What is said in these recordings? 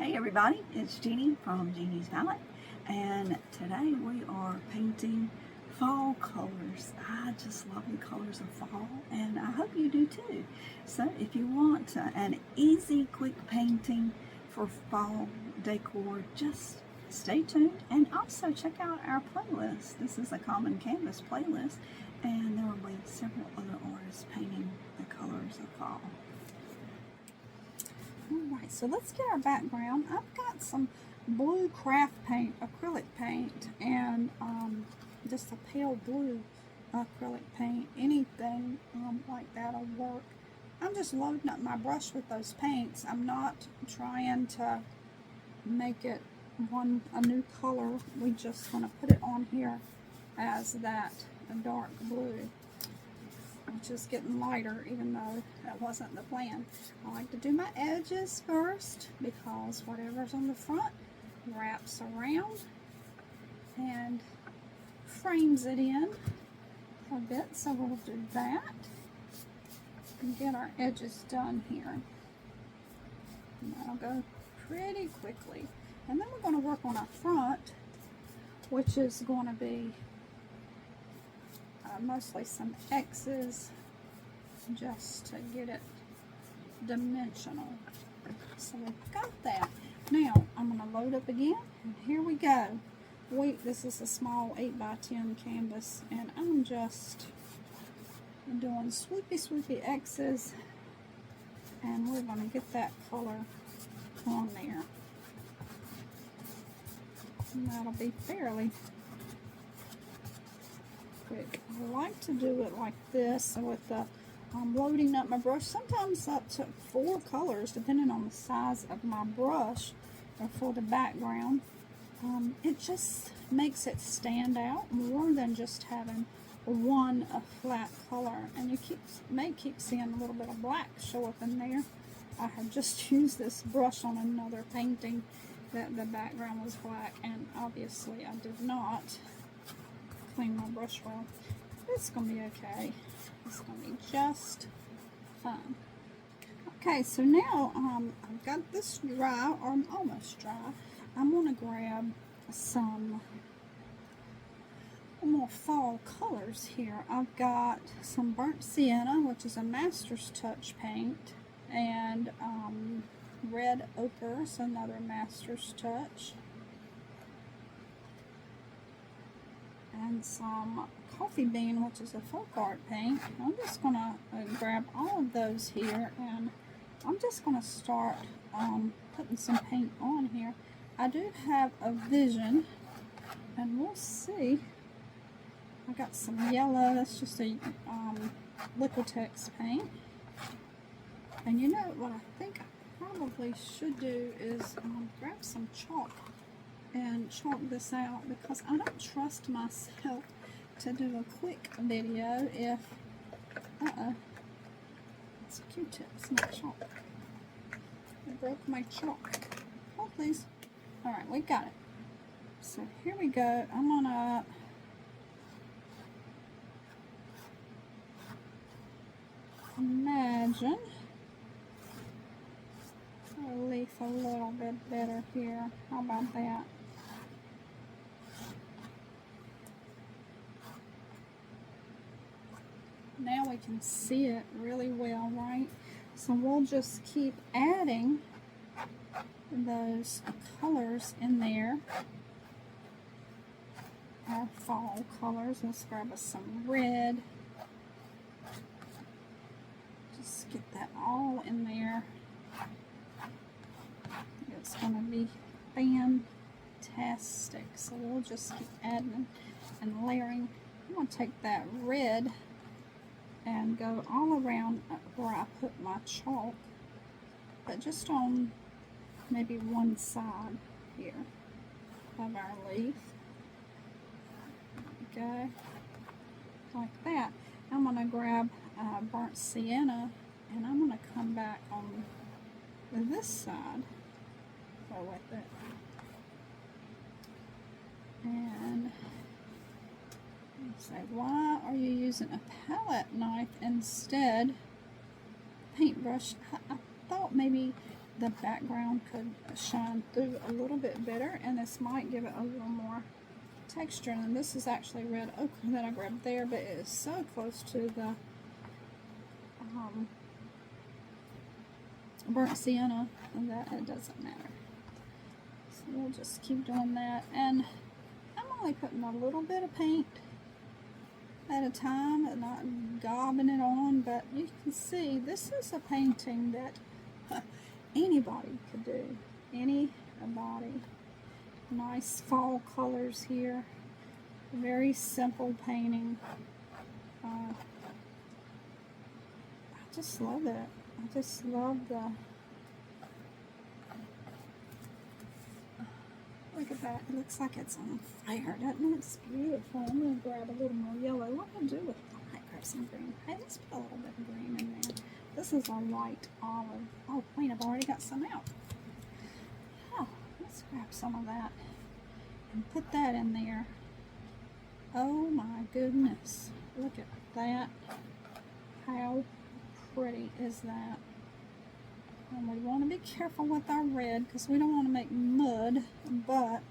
Hey everybody, it's Jeannie from Jeannie's Palette, and today we are painting fall colors. I just love the colors of fall, and I hope you do too. So if you want an easy, quick painting for fall decor, just stay tuned and also check out our playlist. This is a common canvas playlist, and there will be several other artists painting the colors of fall. Alright, so let's get our background. I've got some blue craft paint, acrylic paint, and just a pale blue acrylic paint. Anything like that'll work. I'm just loading up my brush with those paints. I'm not trying to make it a new color. We just want to put it on here as that dark blue, which is getting lighter, even though that wasn't the plan. I like to do my edges first because whatever's on the front wraps around and frames it in a bit. So we'll do that and get our edges done here. And that'll go pretty quickly. And then we're going to work on our front, which is going to be mostly some X's just to get it dimensional. So we've got that. Now I'm going to load up again, and here we go. This is a small 8x10 canvas, and I'm just doing swoopy X's, and we're going to get that color on there. And that'll be fairly quick. I like to do it like this with the loading up my brush. Sometimes up to 4 colors depending on the size of my brush or for the background. It just makes it stand out more than just having one flat color, and you may keep seeing a little bit of black show up in there. I had just used this brush on another painting that the background was black, and obviously I did not clean my brush well. It's going to be okay. It's going to be just fun. Okay, so now I've got this dry, or almost dry. I'm going to grab some more fall colors here. I've got some burnt sienna, which is a master's touch paint, and red ochre is another master's touch, and some coffee bean, which is a folk art paint. I'm just going to grab all of those here, and I'm just going to start putting some paint on here. I do have a vision, and we'll see. I got some yellow. That's just a Liquitex paint. And you know what I think I probably should do is grab some chalk and chalk this out, because I don't trust myself to do a quick video if it's a Q-tip, it's not chalk. I broke my chalk. Oh please. Alright, we got it. So here we go. I'm gonna imagine a leaf a little bit better here. How about that? Now we can see it really well, right? So we'll just keep adding those colors in there. Our fall colors. Let's grab us some red. Just get that all in there. It's going to be fantastic. So we'll just keep adding and layering. I'm going to take that red and go all around where I put my chalk, but just on maybe one side here of our leaf. Okay, like that. I'm going to grab burnt sienna, and I'm going to come back on this side, go with it, and say, why are you using a palette knife instead? Paintbrush. I thought maybe the background could shine through a little bit better, and this might give it a little more texture. And this is actually red ochre that I grabbed there, but it is so close to the burnt sienna that it doesn't matter. So we'll just keep doing that, and I'm only putting a little bit of paint at a time and not gobbing it on, but you can see this is a painting that anybody could do. Anybody. Nice fall colors here. Very simple painting. I just love it. I just love the... Look at that. It looks like it's on fire, doesn't it? It's beautiful. I'm going to grab a little more yellow. What do I do with it? I might grab some green. Hey, let's put a little bit of green in there. This is a light olive. Oh, wait, I've already got some out. Oh, let's grab some of that and put that in there. Oh my goodness. Look at that. How pretty is that? And we want to be careful with our red because we don't want to make mud, but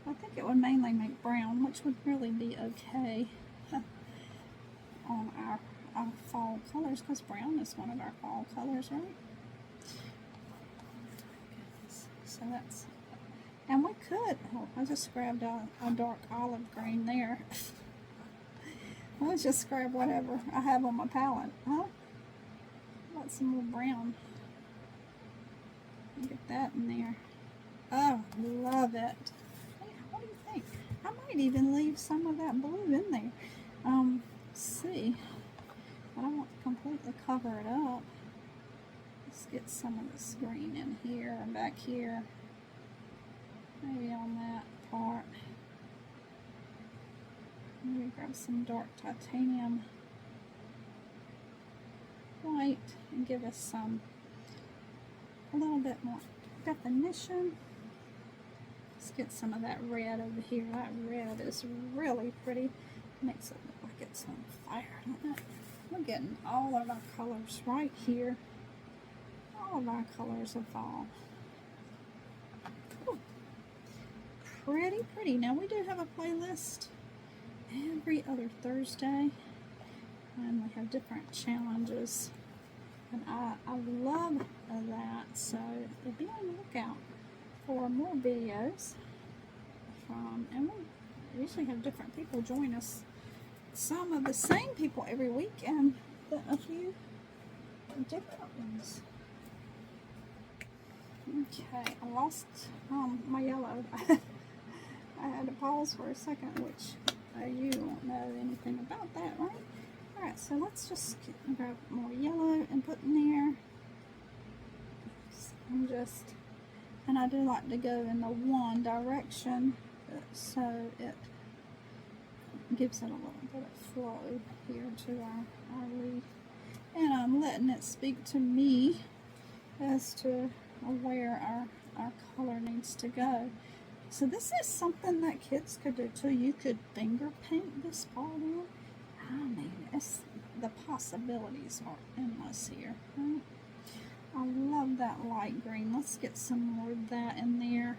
I think it would mainly make brown, which would really be okay on our fall colors, because brown is one of our fall colors, right? So that's, and we could, oh, I just grabbed a dark olive green there. Let's just grab whatever I have on my palette, huh? Got some more brown. Get that in there. Oh, love it. Hey, what do you think? I might even leave some of that blue in there. Let's see. I don't want to completely cover it up. Let's get some of this green in here and back here. Maybe on that part. Maybe grab some dark titanium white and give us some, a little bit more definition. Let's get some of that red over here. That red is really pretty. Makes it look like it's on fire, doesn't it? We're getting all of our colors right here. All of our colors of fall. Ooh. Pretty, pretty. Now we do have a playlist every other Thursday, and we have different challenges. And I love that, so be on the lookout for more videos from, and we usually have different people join us. Some of the same people every week, and a few different ones. Okay, I lost my yellow. I had to pause for a second, which you don't know anything about that, right? Alright, so let's just grab more yellow and put in there. And I do like to go in the one direction, so it gives it a little bit of flow here to our leaf. And I'm letting it speak to me as to where our color needs to go. So this is something that kids could do too. You could finger paint this part in. I mean, the possibilities are endless here. Huh? I love that light green. Let's get some more of that in there.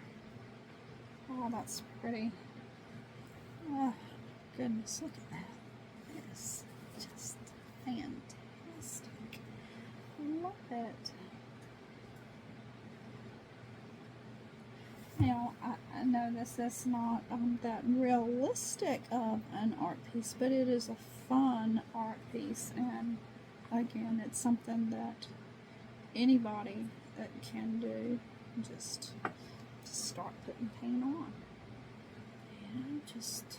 Oh, that's pretty. Oh, goodness, look at that. It's just fantastic. Love it. Now, I know this is not that realistic of an art piece, but it is a fun art piece, and again, it's something that anybody that can do. Just start putting paint on and just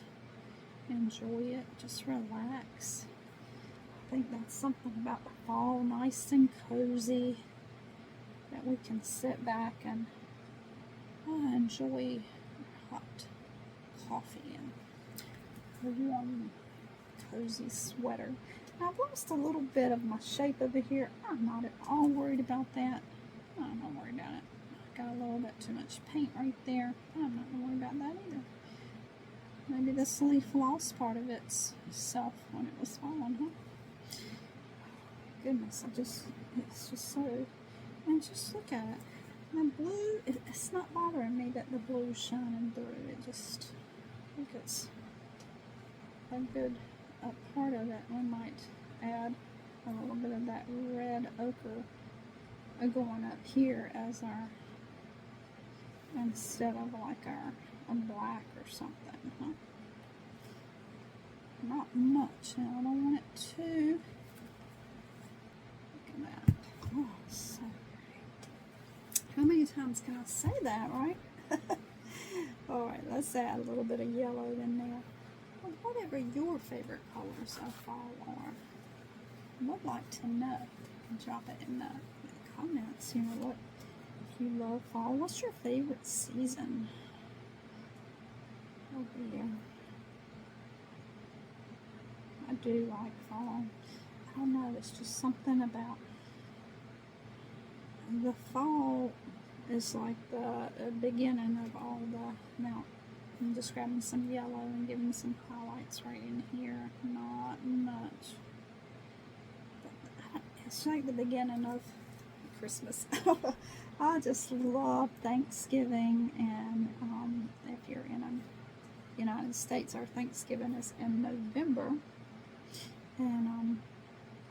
enjoy it, just relax. I think that's something about the fall, nice and cozy, that we can sit back and enjoy hot coffee and a warm, cozy sweater. Now, I've lost a little bit of my shape over here. I'm not at all worried about that. I'm not worried about it. Got a little bit too much paint right there. I'm not going to worry about that either. Maybe this leaf lost part of its self when it was falling, huh? Goodness, it's just so, and just look at it. The blue, it's not bothering me that the blue's shining through. It just, I think it's a good part of it. We might add a little bit of that red ochre going up here as our, instead of like a black or something, huh? Not much. Now I don't want it too. Look at that. Oh, so pretty. How many times can I say that, right? Alright, let's add a little bit of yellow in there. Well, whatever your favorite colors of fall are. I would like to know. Drop it in the comments. You know what? If you love fall, what's your favorite season of the year? I do like fall. I don't know, it's just something about the fall is like the beginning of all the, now I'm just grabbing some yellow and giving some highlights right in here. Not much. But it's like the beginning of Christmas. I just love Thanksgiving, and if you're in the United States, our Thanksgiving is in November. And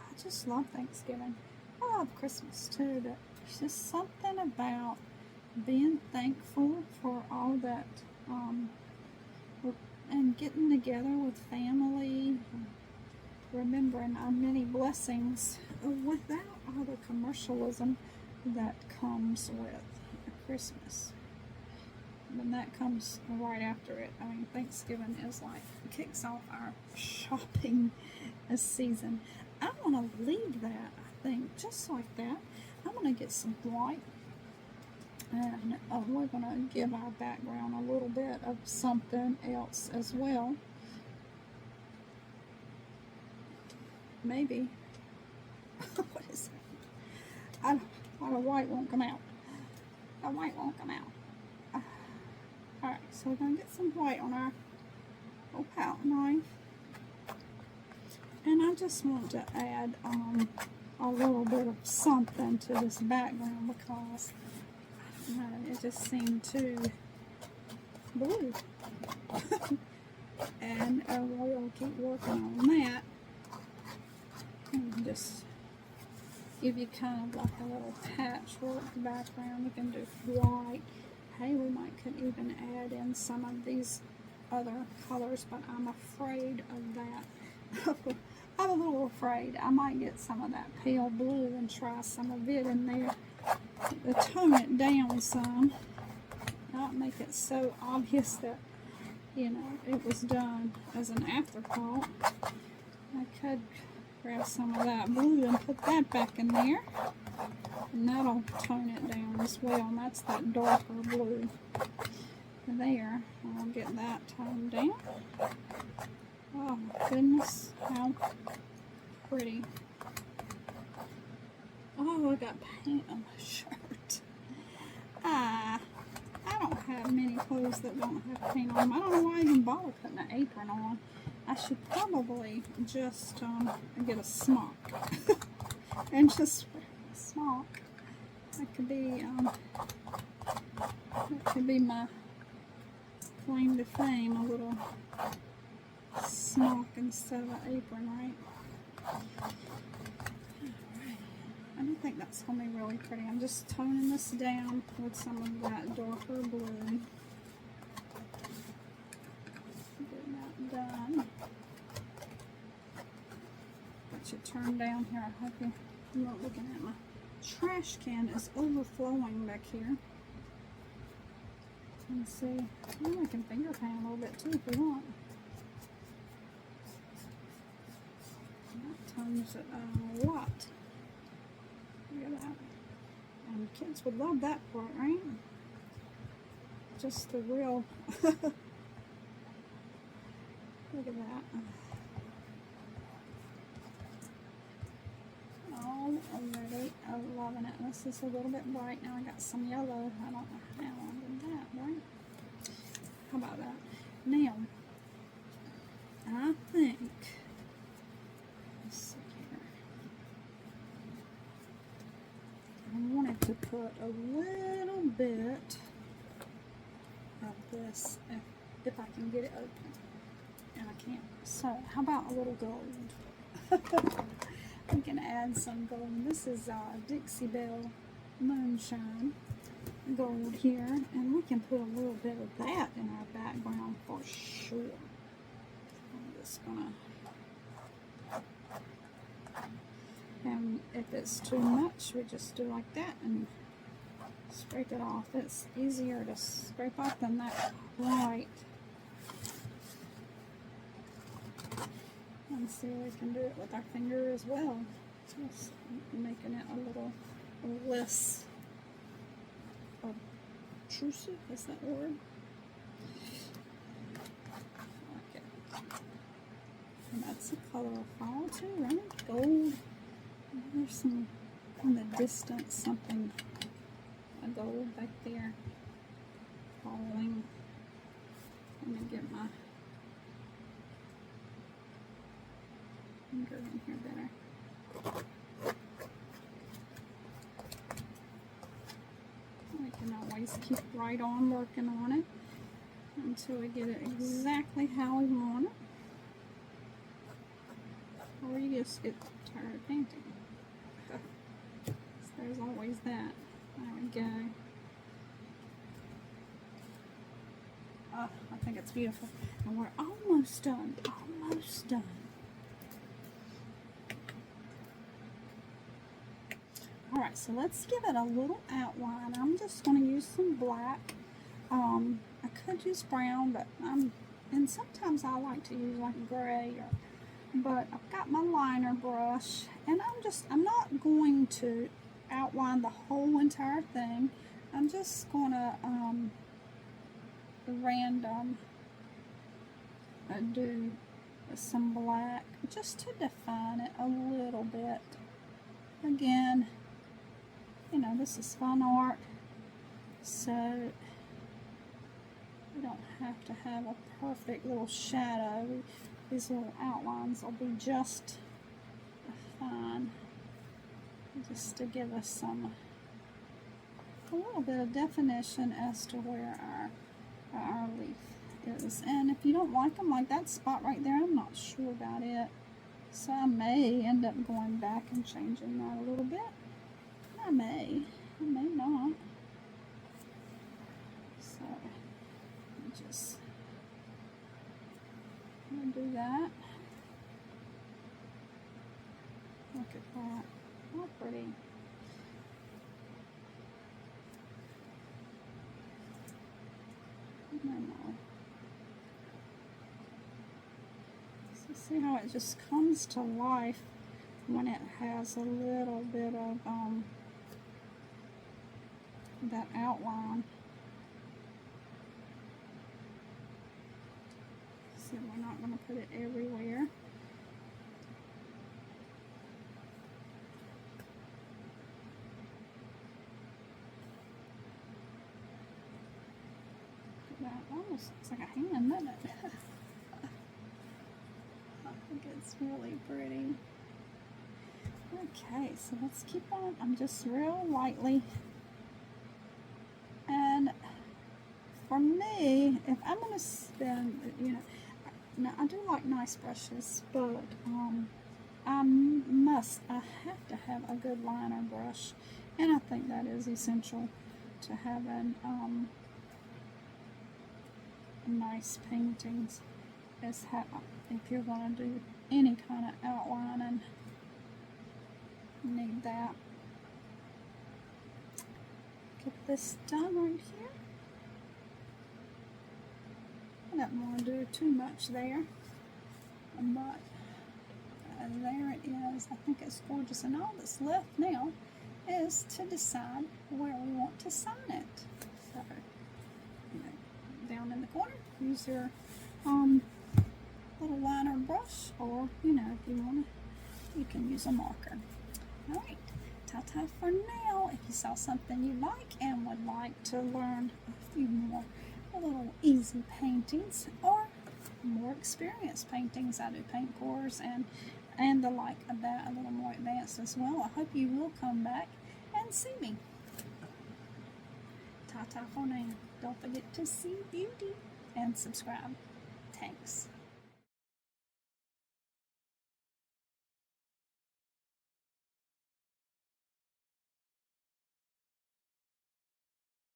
I just love Thanksgiving. I love Christmas too, but it's just something about being thankful for all that, and getting together with family, remembering our many blessings without all the commercialism that comes with Christmas. And that comes right after it. I mean, Thanksgiving is like, kicks off our shopping season. I want to leave that, I think, just like that. I'm going to get some white, and we're going to give our background a little bit of something else as well. Maybe. What is it? The white won't come out. The white won't come out. Alright, so we're going to get some white on our little palette knife. And I just want to add a little bit of something to this background because, I don't know, it just seemed too blue. And we'll keep working on that. And just give you kind of like a little patchwork background. You can do white. Hey, we could even add in some of these other colors, but I'm afraid of that. I'm a little afraid. I might get some of that pale blue and try some of it in there to tone it down some. Not make it so obvious that, you know, it was done as an afterthought. I could grab some of that blue and put that back in there. And that'll tone it down as well. And that's that darker blue there. I'll get that toned down. Oh my goodness, how pretty. Oh, I got paint on my shirt. I don't have many clothes that don't have paint on them. I don't know why I even bother putting an apron on. I should probably just get a smock and just wear a smock. That could be my claim to fame, a little smock instead of an apron, right? Alright. I don't think that's going to be really pretty. I'm just toning this down with some of that darker blue. Get that done. Got you turned down here. I hope you weren't looking at my trash can is overflowing back here. Let's see. Oh, I can finger paint a little bit too if you want. That tones it a lot. Look at that. And kids would love that part, right? Just the real. Look at that. Already loving it. This is a little bit bright. Now I got some yellow. I don't know how I did that, right? How about that? Now, I think, let's see here. I wanted to put a little bit of this if I can get it open, and I can't. So how about a little gold? We can add some gold. This is Dixie Belle Moonshine gold here, and we can put a little bit of that in our background for sure. I'm just gonna, and if it's too much, we just do like that and scrape it off. It's easier to scrape off than that white. And see, we can do it with our finger as well. Just making it a little less obtrusive, is that word? Okay. And that's the color of fall too, right? Gold. There's some in the distance, something, a gold back there falling. Let me get my finger in here better. We can always keep right on working on it until we get it exactly how we want it. Or you just get tired of painting. So there's always that. There we go. I think it's beautiful. And we're almost done. Almost done. Alright, so let's give it a little outline. I'm just going to use some black. I could use brown, but and sometimes I like to use like gray, but I've got my liner brush, and I'm not going to outline the whole entire thing. I'm just going to random do some black just to define it a little bit. Again, you know, this is fun art, so we don't have to have a perfect little shadow. These little outlines will be just fine, just to give us a little bit of definition as to where our leaf is. And if you don't like them, like that spot right there, I'm not sure about it, so I may end up going back and changing that a little bit. I may not. So just gonna do that. Look at that. How pretty. I know. So see how it just comes to life when it has a little bit of that outline. So we're not going to put it everywhere. That almost looks like a hand, doesn't it? I think it's really pretty. Okay, so let's keep on. I'm just real lightly. And for me, if I'm going to spend, you know, now I do like nice brushes, but I have to have a good liner brush, and I think that is essential to having nice paintings. If you're going to do any kind of outlining, you need that. Get this done right here. I don't want to do too much there, but there it is. I think it's gorgeous, and all that's left now is to decide where we want to sign it. So, you know, down in the corner, use your little liner brush, or you know, if you want to, you can use a marker. All right, ta-ta for now. If you saw something you like and would like to learn a few more little easy paintings or more experienced paintings, I do paint pours and the like of that, a little more advanced as well. I hope you will come back and see me. Ta-ta for now. Don't forget to see beauty and subscribe. Thanks.